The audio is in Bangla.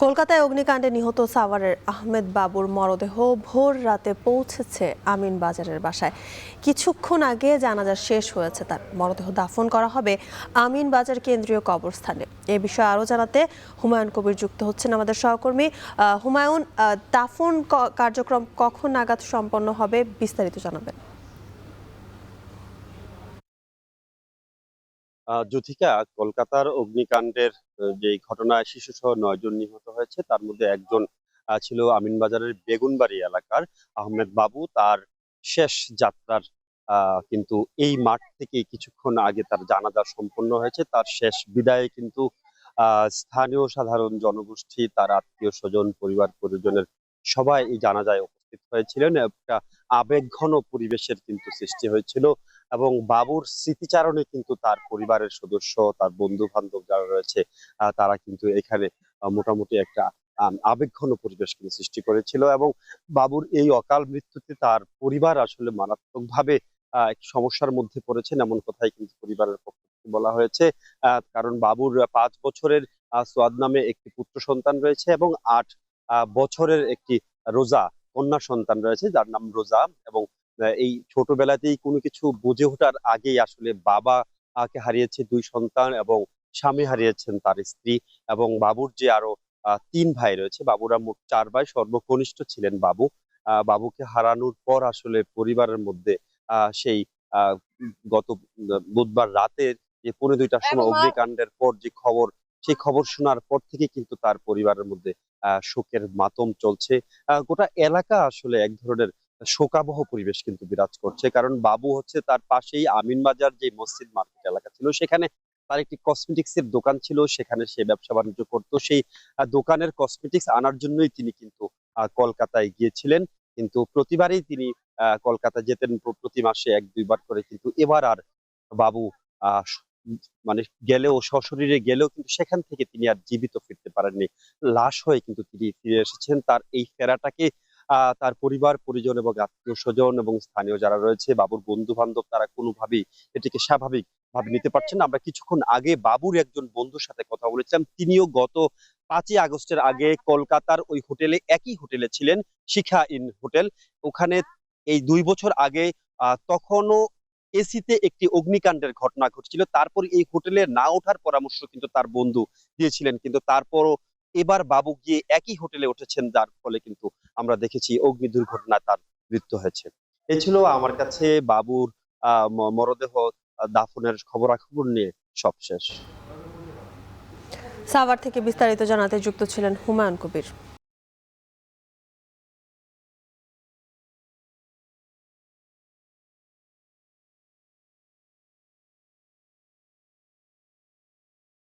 কলকাতায় অগ্নিকাণ্ডে নিহত সাভারের আহমেদ বাবুর মরদেহ ভোর রাতে পৌঁছেছে আমিন বাজারের বাসায়। কিছুক্ষণ আগে জানাজা শেষ হয়েছে, তার মরদেহ দাফন করা হবে আমিন বাজার কেন্দ্রীয় কবরস্থানে। এ বিষয়ে আরও জানাতে হুমায়ুন কবির যুক্ত হচ্ছেন আমাদের সহকর্মী। হুমায়ুন, দাফন কার্যক্রম কখন নাগাদ সম্পন্ন হবে, বিস্তারিত জানাবেন। যুথিকা, কলকাতার অগ্নিকাণ্ডের যে ঘটনায় শিশুসহ ৯ জন নিহত হয়েছে, তার মধ্যে একজন ছিল আমিনবাজারের বেগুনবাড়ি এলাকার আহমেদ বাবু। তার শেষ যাত্রার কিন্তু এই মাঠ থেকে কিছুক্ষণ আগে তার জানাজা সম্পন্ন হয়েছে। তার শেষ বিদায়ে কিন্তু স্থানীয় সাধারণ জনগোষ্ঠী, তার আত্মীয় স্বজন, পরিবার পরিজনের সবাই এই জানাজায় উপস্থিত হয়েছিলেন। একটা আবেগঘন পরিবেশের কিন্তু সৃষ্টি হয়েছিল এবং বাবুর স্মৃতিচারণে কিন্তু তার পরিবারের সদস্য, তার বন্ধু বান্ধব যারা রয়েছে, তারা কিন্তু এখানে মোটামুটি একটা আবেগঘন পরিবেশ কিন্তু সৃষ্টি করেছিল। এবং বাবুর এই অকাল মৃত্যুতে তার পরিবার আসলে মারাত্মকভাবে একটি সমস্যার মধ্যে পড়েছেন, এমন কথাই কিন্তু পরিবারের পক্ষ থেকে বলা হয়েছে। কারণ বাবুর ৫ বছরের সোয়াদ নামে একটি পুত্র সন্তান রয়েছে এবং ৮ বছরের একটি রোজা কন্যা সন্তান রয়েছে, যার নাম রোজা। এবং এই ছোটবেলাতেই কোনো কিছু বুঝে ওঠার আগেই আসলে বাবা কে হারিয়েছে ২ সন্তান এবং স্বামী হারিয়েছেন তার স্ত্রী। এবং বাবুর যে আরো ৩ ভাই রয়েছে, বাবুরা মোট ৪ ভাই, সর্বকনিষ্ঠ ছিলেন বাবু। বাবুকে হারানোর পর আসলে পরিবারের মধ্যে সেই আহ গত বুধবার রাতে যে ২:৩০টার সময় অগ্নিকাণ্ডের পর যে খবর, সেই খবর শোনার পর থেকে কিন্তু তার পরিবারের মধ্যে শোকের মাতম চলছে। গোটা এলাকা আসলে এক ধরনের শোকাবহ পরিবেশ কিন্তু বিরাজ করছে। কারণ বাবু হচ্ছে তার পাশেই আমিনবাজার যে মসজিদ মার্কেট এলাকা ছিল, সেখানে তার একটি কসমেটিক্স এর দোকান ছিল, সেখানে সে ব্যবসা বাণিজ্য করতো। সেই দোকানের কসমেটিক্স আনার জন্যই তিনি কিন্তু কলকাতায় গিয়েছিলেন। কিন্তু প্রতিবারই তিনি কলকাতা যেতেন, প্রতি মাসে ১-২ বার করে। কিন্তু এবার আর বাবু আহ স- মানে গেলেও, সশরীরে গেলেও কিন্তু সেখান থেকে তিনি আর জীবিত ফিরতে পারেননি। লাশ হয়ে কিন্তু তিনি ফিরে এসেছেন। তার এই ফেরাটাকে তার পরিবার পরিজন এবং আত্মীয় স্বজন এবং স্থানীয় যারা রয়েছে, বাবুর বন্ধু বান্ধব, তারা কোনোভাবেই এটিকে স্বাভাবিক ভাবে নিতে পারছেন না। আমরা কিছুক্ষণ আগে বাবুর একজন বন্ধুর সাথে কথা বলেছিলাম। তিনিও গত ৫ই আগস্টের আগে কলকাতার ওই হোটেলে, একই হোটেলে ছিলেন, শিখা ইন হোটেল। ওখানে এই ২ বছর আগে তখনও এসিতে একটি অগ্নিকাণ্ডের ঘটনা ঘটেছিল। তারপর এই হোটেলে না ওঠার পরামর্শ কিন্তু তার বন্ধু দিয়েছিলেন, কিন্তু তারপরও এবার বাবু গিয়ে একই হোটেলে উঠেছেন, যার ফলে কিন্তু আমরা দেখেছি অগ্নি দুর্ঘটনায় তার মৃত্যু হয়েছে। এই ছিল আমার কাছে বাবুর মরদেহ দাফনের খবরাখবর নিয়ে সবশেষ। সাভার থেকে বিস্তারিত জানাতে যুক্ত ছিলেন হুমায়ুন কবির।